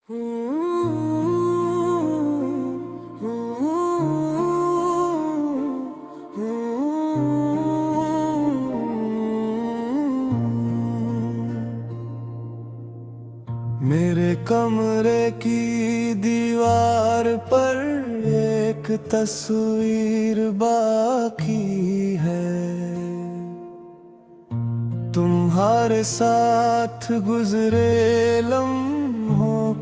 मेरे कमरे की दीवार पर एक तस्वीर बाकी है। तुम्हारे साथ गुजरे लम्हों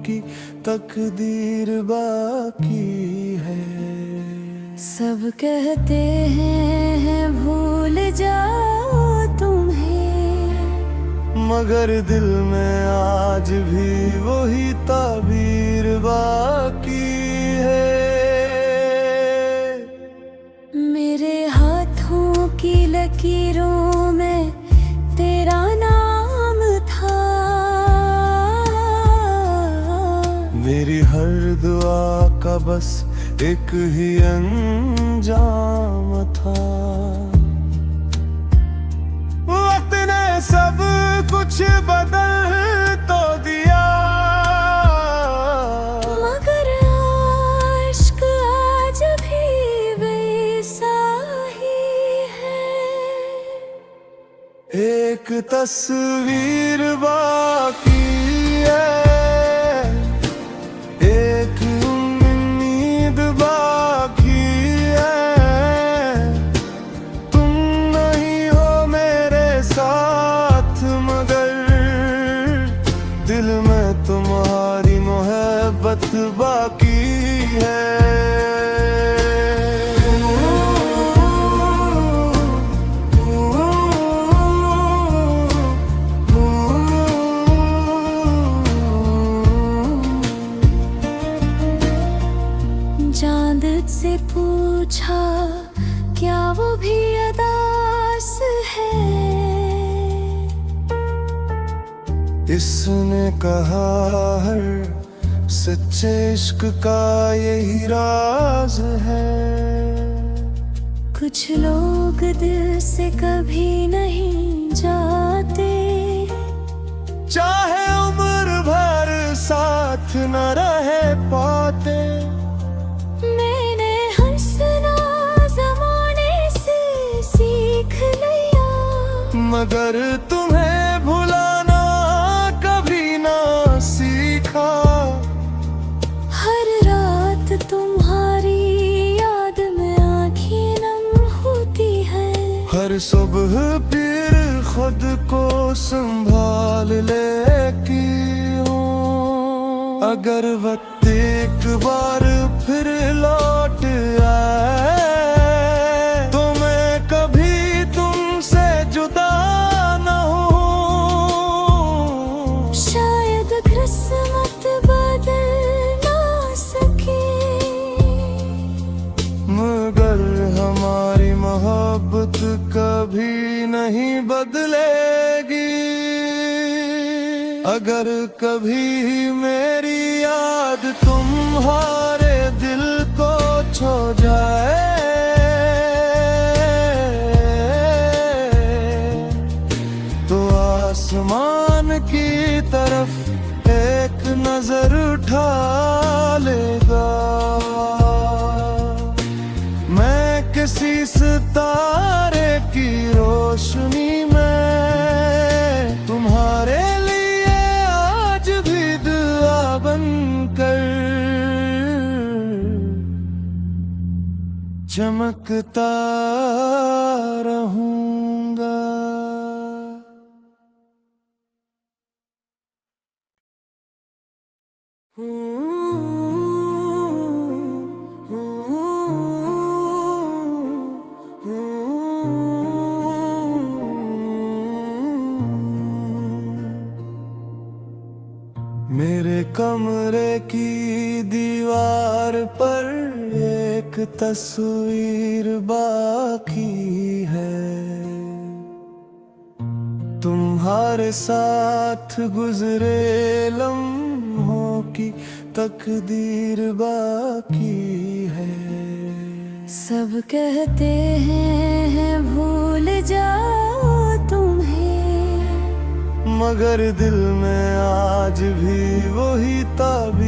की तकदीर बाकी है। सब कहते हैं भूल जाओ तुम्हें, मगर दिल में आज भी वही ताबीर बाकी है। मेरे हाथों की लकीरों में तेरा नाम था। मेरी हर दुआ का बस एक ही अंजाम था। वक्त ने सब कुछ बदल तो दिया, मगर आश्क आज भी वैसा ही है। एक तस्वीर बाकी है, एक उम्मीद बाकी है। तुम नहीं हो मेरे साथ, मगर दिल में तुम्हारी मोहब्बत बाकी है। चांद से पूछा क्या वो भी अदास है। इसने कहा हर सच्चे इश्क का यही राज है। कुछ लोग दिल से कभी नहीं जाते, चाहे उम्र भर साथ न रह पाते। मैंने हंसना ज़माने से सीख लिया, मगर तुम्हें भुलाना कभी ना सीखा। हर रात तुम्हारी याद में आँखें नम होती है। हर सुबह फिर खुद को संभाल लेती हूँ। अगर वक्त एक बार फिर लौट आए, तो मैं कभी तुमसे जुदा न हूँ। शायद किस्मत बदल ना सके, मगर हमारी मोहब्बत कभी नहीं बदलेगी। अगर कभी मेरी याद तुम्हारे दिल को छू जाए, तो आसमान की तरफ एक नजर उठा लेगा। मैं किसी सितारे की रोशनी में तुम्हारे लिए आज भी दुआ बनकर चमकता रहूंगा। मेरे कमरे की दीवार पर एक तस्वीर बाकी है। तुम्हारे साथ गुजरे लम्हों की तकदीर बाकी है। सब कहते हैं भूल जाओ तुम्हें, मगर दिल में आज भी वही ताबीर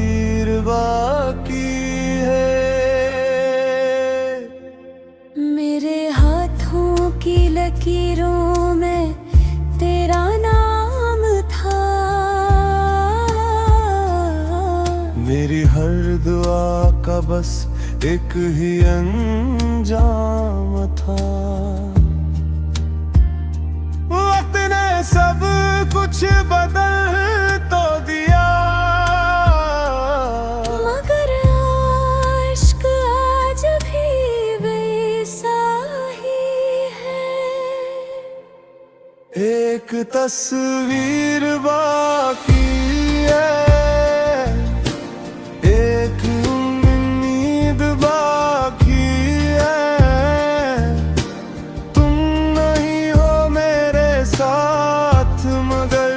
मेरी हर दुआ का बस एक ही अंजाम था। वक्त ने सब कुछ बदल तो दिया, मगर आश्क आज भी वैसा ही है। एक तस्वीर बाकी है, एक उम्मीद बाकी है। तुम नहीं हो मेरे साथ, मगर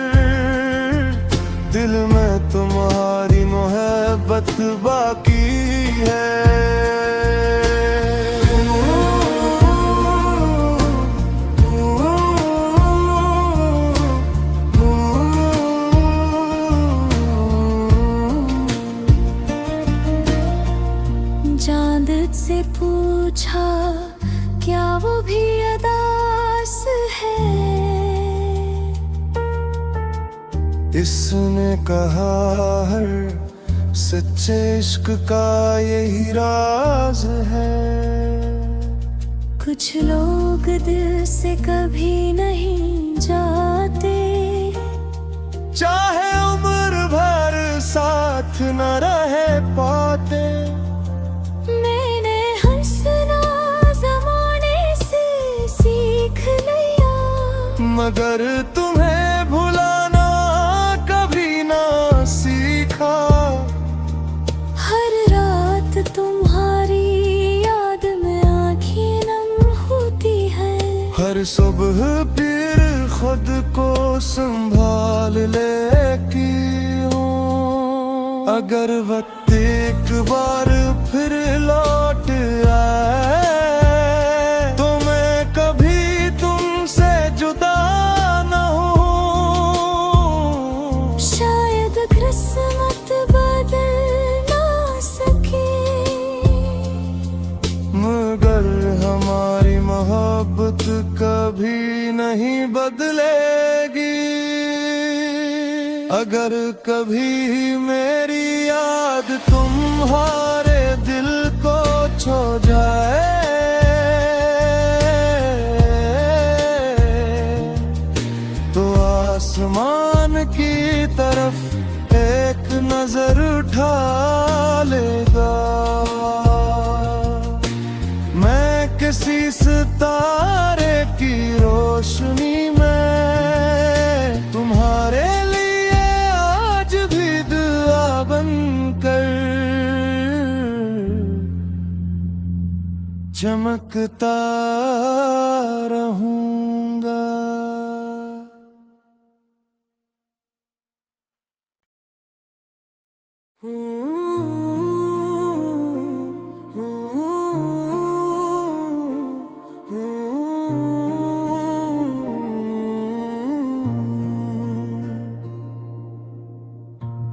दिल में तुम्हारी मोहब्बत बाकी है। चांद से पूछा क्या वो भी अदास है। इसने कहा हर सच्चे इश्क का यही राज है। कुछ लोग दिल से कभी नहीं जाते, चाहे उम्र भर साथ न रह पाते। मैंने हंसना ज़माने से सीख लिया, मगर तुम्हें भुलाना कभी ना सीखा। हर रात तुम्हारी याद में आँखें नम होती है। हर सुबह फिर खुद को संभाल लेती हूँ। अगर वक्त एक बार फिर लौट आए, तो मैं कभी तुमसे जुदा न हूँ। शायद किस्मत बदल ना सके, मगर हमारी मोहब्बत कभी नहीं बदलेगी। अगर कभी मेरी याद तुम्हारे दिल को छू जाए, तो आसमान की तरफ एक नजर उठा लेगा। मैं किसी सितारे की रोशनी में तुम्हारे लिए आज भी दुआ बनकर चमकता रहूंगा।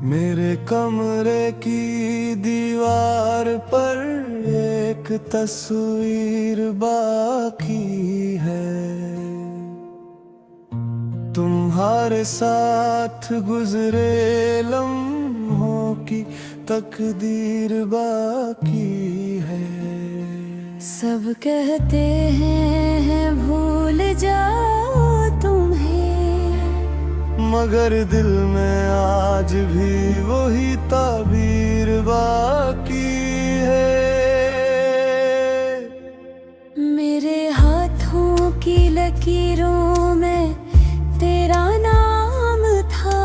मेरे कमरे की दीवार पर एक तस्वीर बाकी है। तुम्हारे साथ गुजरे लम्हों की तकदीर बाकी है। सब कहते हैं भूल जाओ तुम्हें, मगर दिल में आज भी वही ताबीर बाकी है। मेरे हाथों की लकीरों में तेरा नाम था।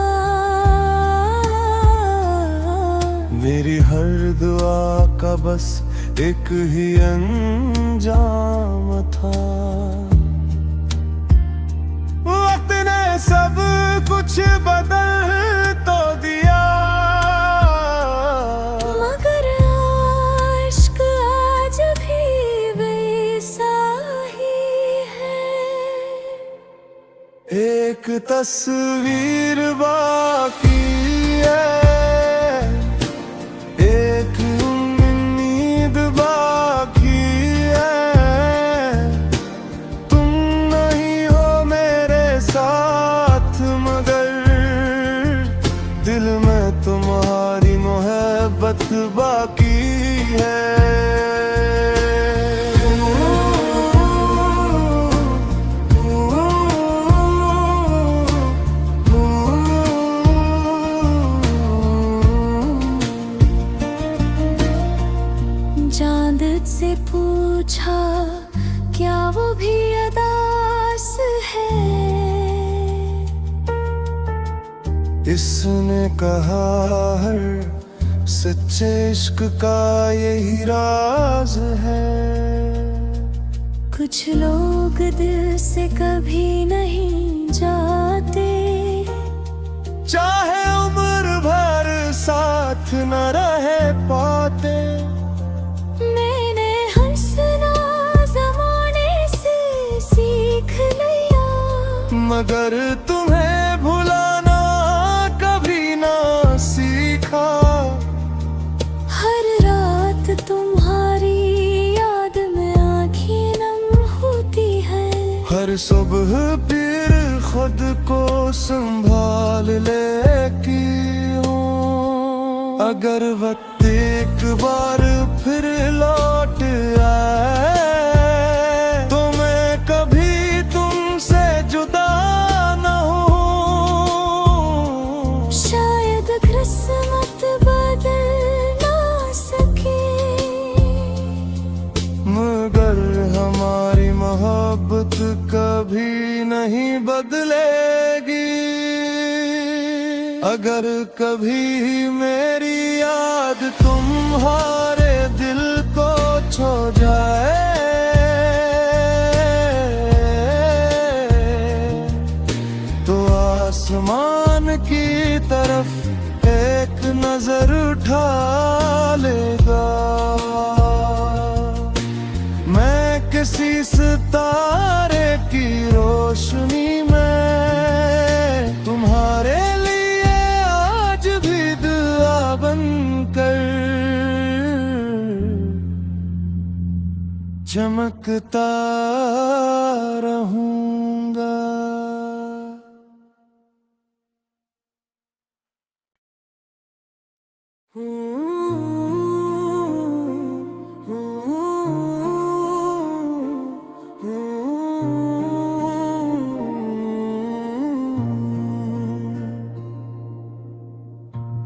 मेरी हर दुआ का बस एक ही अंजाम था। वक्त ने सब कुछ बदल तो दिया, मगर आश्क आज भी वैसा ही है। एक तस्वीर बाकी है, एक उम्मीद बाकी है। तुम नहीं हो मेरे साथ, मगर दिल में तुम्हारी मोहब्बत मोहब्बत बाकी है। चांद से पूछा क्या वो भी अदास है। इसने कहा हर सच्चे इश्क का यही राज है। कुछ लोग दिल से कभी नहीं जाते, चाहे उम्र भर साथ न रह पाते। मैंने हंसना ज़माने से सीख लिया, मगर तुम्हें भुलाना कभी ना सीखा। हर रात तुम्हारी याद में आँखें नम होती है। हर सुबह फिर खुद को संभाल लेती हूँ। अगर वक्त एक बार फिर लौट आए तो मैं कभी तुमसे जुदा न हूँ। शायद किस्मत बदल ना सके, मगर हमारी मोहब्बत कभी नहीं बदलेगी। अगर कभी मेरी याद तुम्हारे दिल को छू जाए तो आसमान की तरफ एक नजर उठा लेगा। मैं किसी सितारे की रोशनी में तुम्हारे लिए आज भी दुआ बनकर चमकता रहूंगा।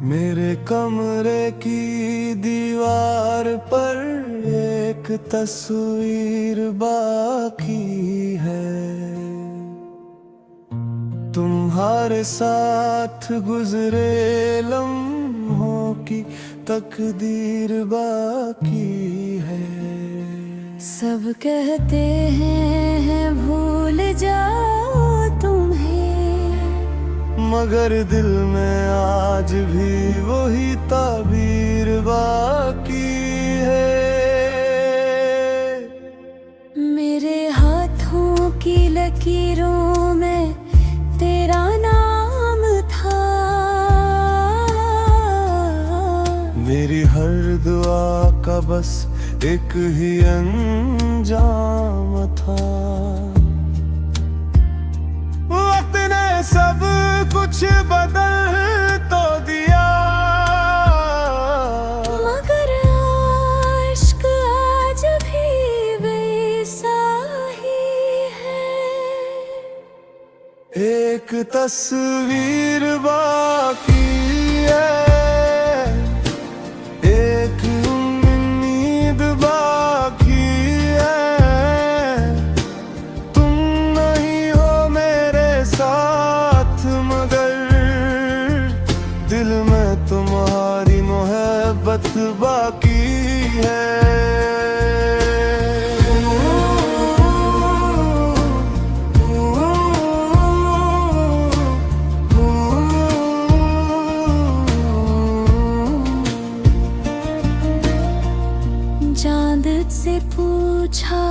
मेरे कमरे की दीवार पर एक तस्वीर बाकी है। तुम्हारे साथ गुजरे लम्हों की तकदीर बाकी है। सब कहते हैं भूल जाओ तुम्हें, मगर दिल में आज भी वही ताबीर बाकी है। मेरे हाथों की लकीरों में तेरा नाम था। मेरी हर दुआ का बस एक ही अंजाम था। वक्त ने सब कुछ बदल तो दिया, मगर इश्क आज भी वैसा ही है। एक तस्वीर बाकी है, एक उम्मीद बाकी है। तुम नहीं हो मेरे साथ, मगर दिल में तुम्हारी मोहब्बत बाकी है। चांद से पूछा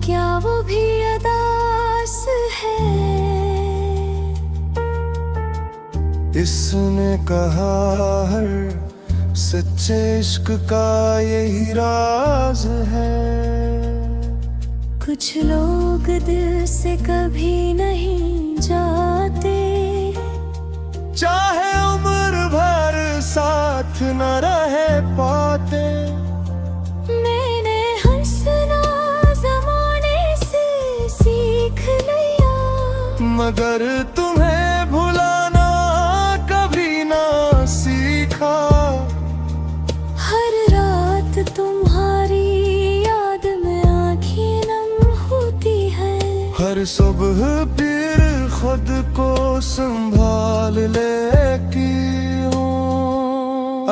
क्या वो भी अदास है। इसने कहा हर सच्चे इश्क का यही राज है। कुछ लोग दिल से कभी नहीं जाते, चाहे उम्र भर साथ साथ न रह पाते। मैंने हंसना ज़माने से सीख लिया, मगर तुम्हें भुलाना कभी ना सीखा। हर रात तुम्हारी याद में आँखें नम होती है। हर सुबह फिर खुद को संभाल लेती हूँ।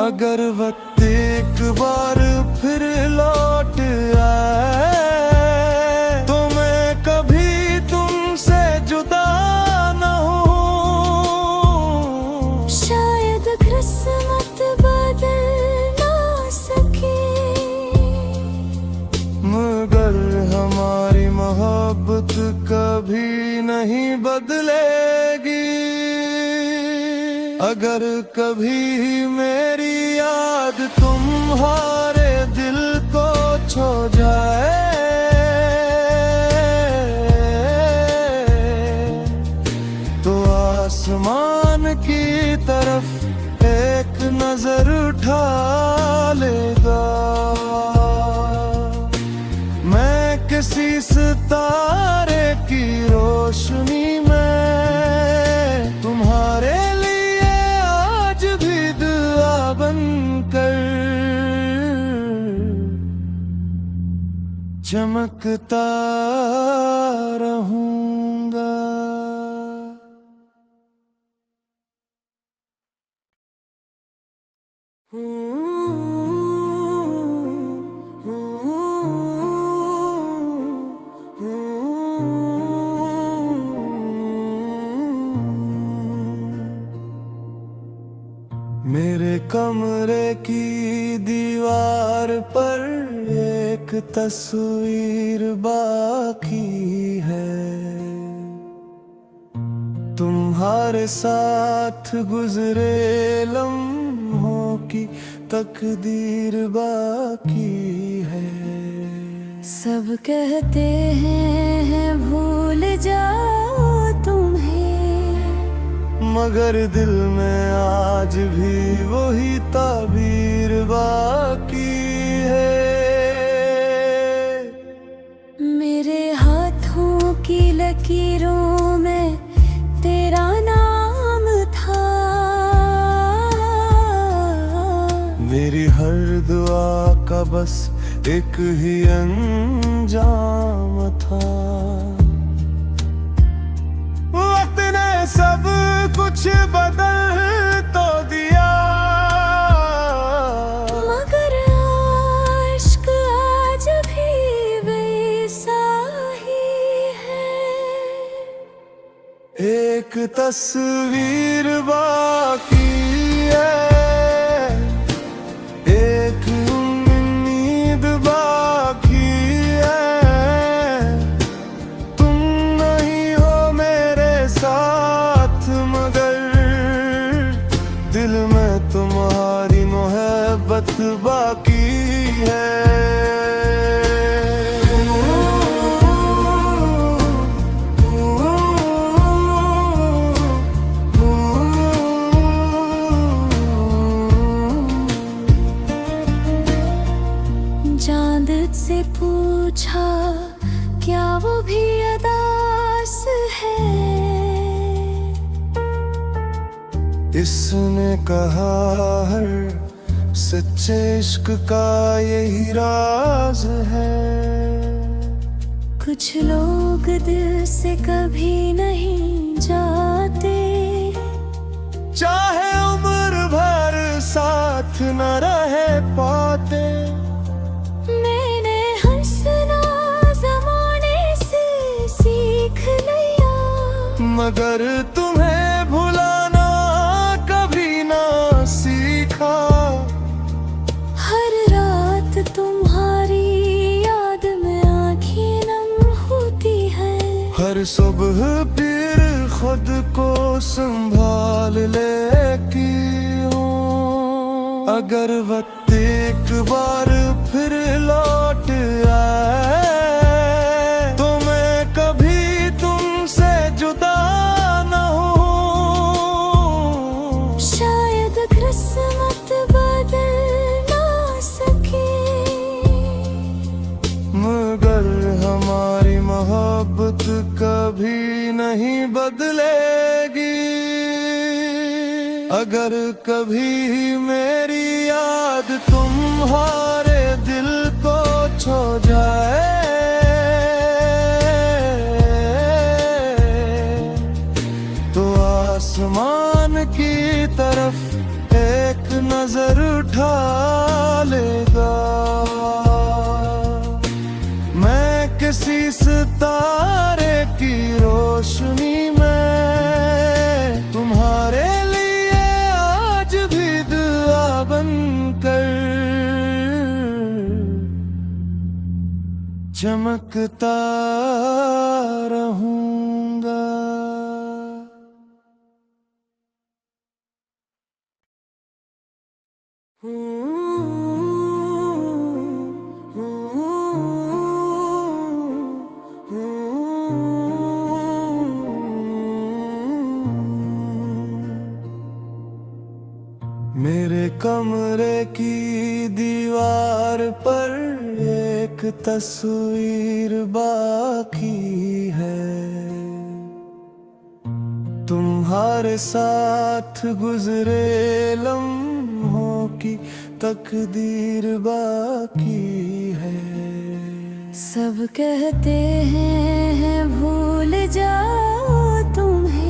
अगर वक्त एक बार फिर लौट आए तो मैं कभी तुमसे जुदा न हूँ। शायद किस्मत बदल ना सके, मगर हमारी मोहब्बत कभी नहीं बदलेगी। अगर कभी मेरी याद तुम्हारे दिल को छू जाए तो आसमान की तरफ एक नजर उठा लेगा। मैं किसी सितारे की रोशनी में तुम्हारे लिए आज भी दुआ बनकर चमकता रहूंगा। मेरे कमरे की दीवार पर एक तस्वीर बाकी है। तुम्हारे साथ गुजरे लम्हों की तकदीर बाकी है। सब कहते हैं भूल जाओ तुम्हें, मगर दिल में आज भी वही ताबीर बाकी है। मेरे हाथों की लकीरों में तेरा नाम था। मेरी हर दुआ का बस एक ही अंजाम था। वक्त ने सब कुछ बदल तो दिया, मगर आश्क आज भी वैसा ही है। एक तस्वीर बाकी है, एक उम्मीद बाकी है। तुम नहीं हो मेरे साथ, मगर दिल में तुम्हारी मोहब्बत बाकी है। चांद से पूछा क्या वो भी अदास है। इसने कहा हर सच्चे इश्क का यही राज है। कुछ लोग दिल से कभी नहीं जाते, चाहे उम्र भर साथ न रह पाते। मैंने हंसना ज़माने से सीख लिया, मगर तुम्हें भुलाना कभी ना सीखा। हर रात तुम्हारी याद में आँखें नम होती है। हर सुबह फिर खुद को संभाल लेती हूँ। अगर वक्त एक बार फिर लौट आए तो मैं कभी तुमसे जुदा न हूँ। शायद किस्मत कभी नहीं बदलेगी। अगर कभी मेरी याद तुम्हारे दिल को छू जाए, तो आसमान की तरफ एक नजर उठा लेगा। मैं किसी सितारे की रोशनी में तुम्हारे लिए आज भी दुआ बनकर चमकता रहूंगा। मेरे कमरे की दीवार पर एक तस्वीर बाकी है। तुम्हारे साथ गुजरे लम्हों की तकदीर बाकी है। सब कहते हैं भूल जाओ तुम्हें,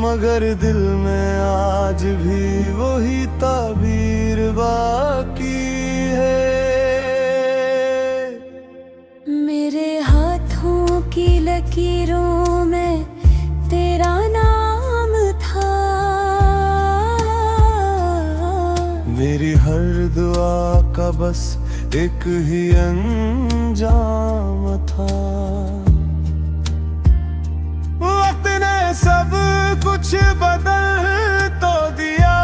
मगर दिल में आज भी वही ताबीर बाकी है। मेरे हाथों की लकीरों में तेरा नाम था। मेरी हर दुआ का बस एक ही अंजाम था। वक्त ने सब कुछ बदल तो दिया,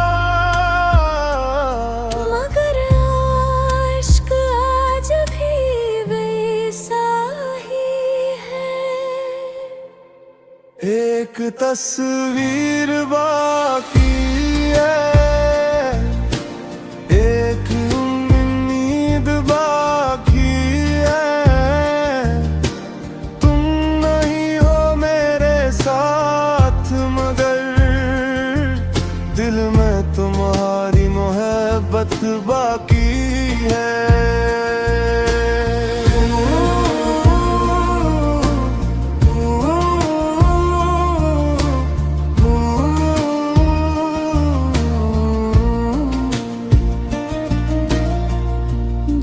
मगर आश्क आज भी वैसा ही है। एक तस्वीर बाकी है, एक उम्मीद बाकी है। तुम नहीं हो मेरे साथ, मगर दिल में तुम्हारी मोहब्बत बाकी है।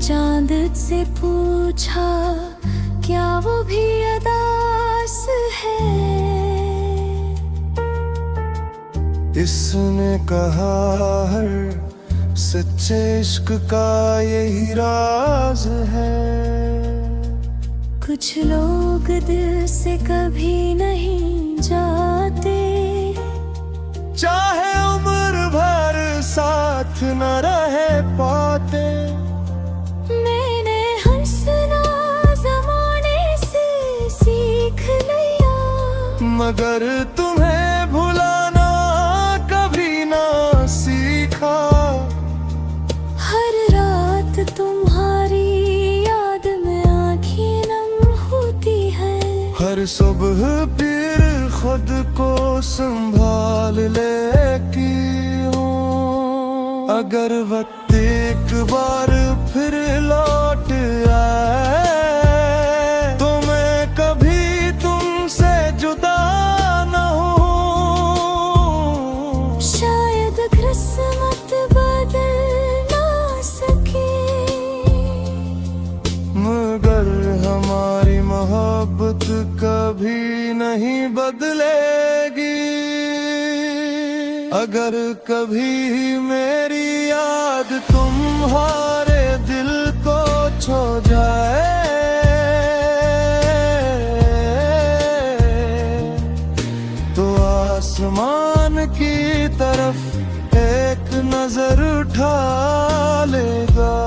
चांद से पूछा क्या वो भी अदास है। इसने कहा हर सच्चे इश्क का यही राज है। कुछ लोग दिल से कभी नहीं जाते, चाहे उम्र भर साथ न रह पाते। मैंने हंसना ज़माने से सीख लिया, मगर तुम्हें भुलाना कभी ना सीखा। हर रात तुम्हारी याद में आँखें नम होती है। हर सुबह फिर खुद को संभाल लेती हूँ। अगर वक्त एक बार फिर लौट आए, तो मैं कभी तुमसे जुदा न हूँ। शायद किस्मत बदल ना सके, मगर हमारी मोहब्बत कभी नहीं बदलेगी। अगर कभी मेरी याद तुम्हारे दिल को छू जाए, तो आसमान की तरफ एक नजर उठा लेगा।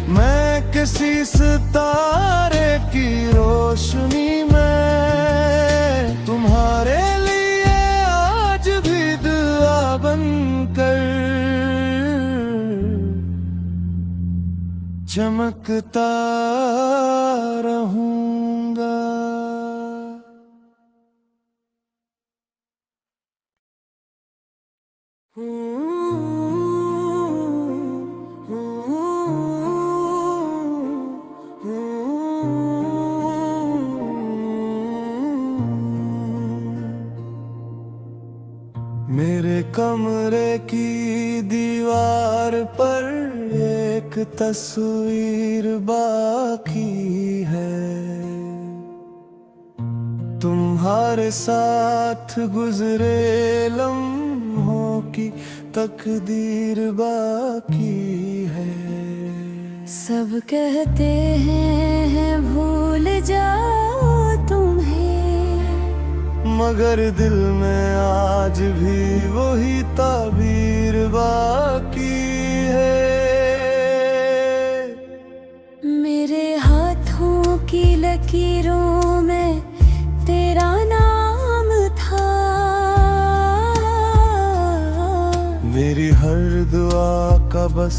मैं किसी सितारे की रोशनी में तुम्हारे लिए आज भी दुआ बनकर चमकता रहूंगा। मेरे कमरे की दीवार पर एक तस्वीर बाकी है, तुम्हारे साथ गुजरे लम्हों की तकदीर बाकी है। सब कहते हैं भूल जाओ तुम्हें, मगर दिल में आज भी वही ताबीर बाकी है। मेरे हाथों की लकीरों में तेरा नाम था, मेरी हर दुआ का बस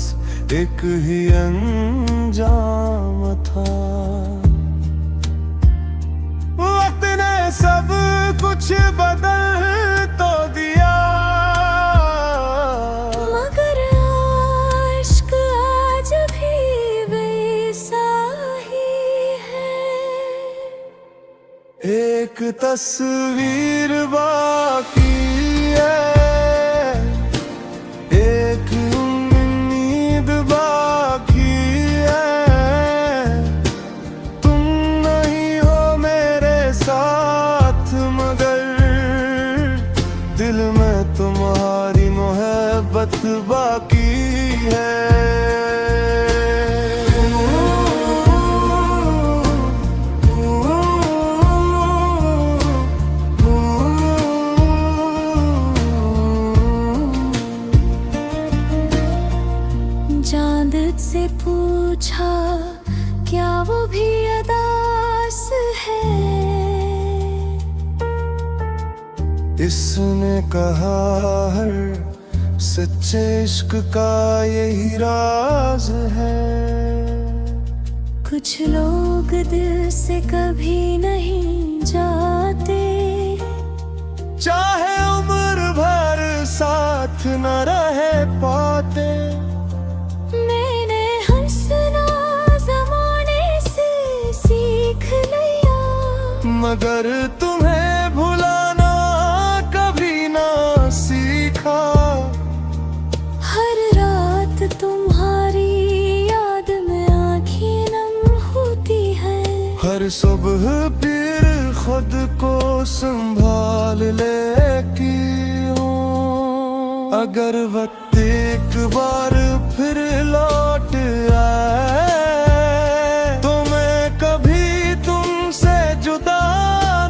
एक ही अंजाम था। वक्त ने सब कुछ बदल तो दिया, मगर आश्क आज भी वैसा ही है। एक तस्वीर बाकी है, एक उम्मीद बाकी है। तुम नहीं हो मेरे साथ, मगर दिल में तुम्हारी मोहब्बत बाकी है। चांद से पूछा क्या वो भी अदास है, इसने कहा हर सच्चे इश्क का यही राज है। कुछ लोग दिल से कभी नहीं जाते, चाहे उम्र भर साथ न रह पाते। मैंने हंसना ज़माने से सीख लिया, मगर तुम्हें भुलाना कभी ना सीखा। हर रात तुम्हारी याद में आँखें नम होती है। हर सुबह फिर खुद को संभाल लेती हूँ। अगर वक्त एक बार फिर लौट आए, तो मैं कभी तुमसे जुदा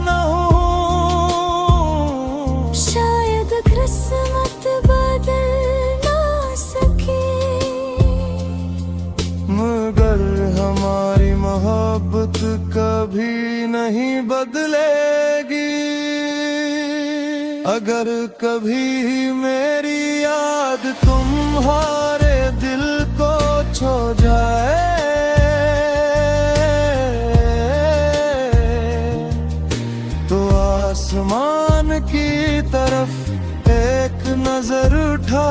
न हूँ। शायद किस्मत बदल ना सके, मगर हमारी मोहब्बत कभी नहीं बदलेगी। अगर कभी मेरी याद तुम्हारे दिल को छू जाए, तो आसमान की तरफ एक नजर उठा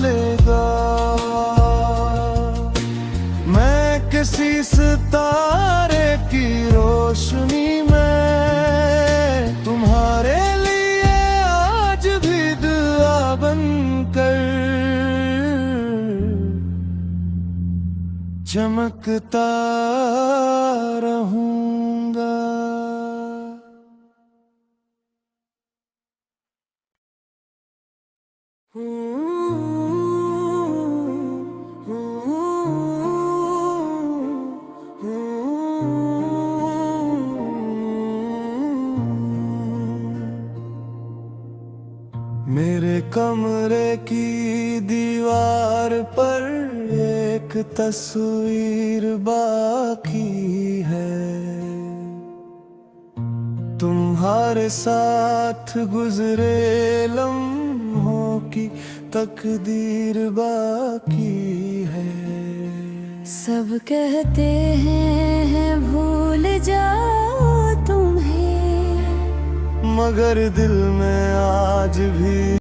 लेगा। मैं किसी सितारे की रोशनी में तुम्हारे लिए आज भी दुआ बनकर चमकता रहूंगा। मेरे कमरे की दीवार पर एक तस्वीर बाकी है, तुम्हारे साथ गुजरे लम्हों की तकदीर बाकी है। सब कहते हैं भूल जाओ तुम्हें, मगर दिल में आज भी